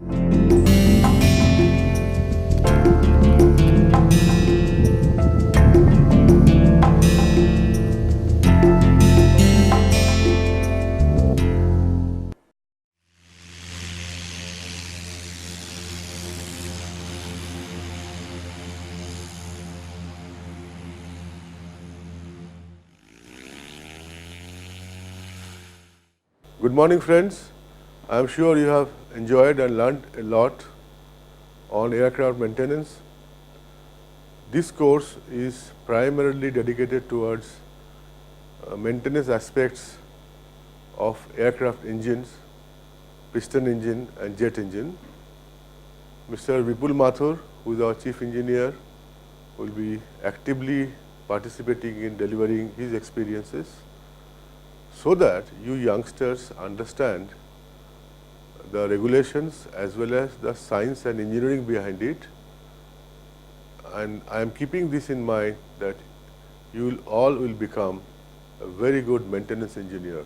Good morning, friends. I am sure you have enjoyed and learned a lot on aircraft maintenance. This course is primarily dedicated towards maintenance aspects of aircraft engines, piston engine and jet engine. Mr. Vipul Mathur, who is our chief engineer, will be actively participating in delivering his experiences, so that you youngsters understand the regulations as well as the science and engineering behind it. And I am keeping this in mind that you all will become a very good maintenance engineer.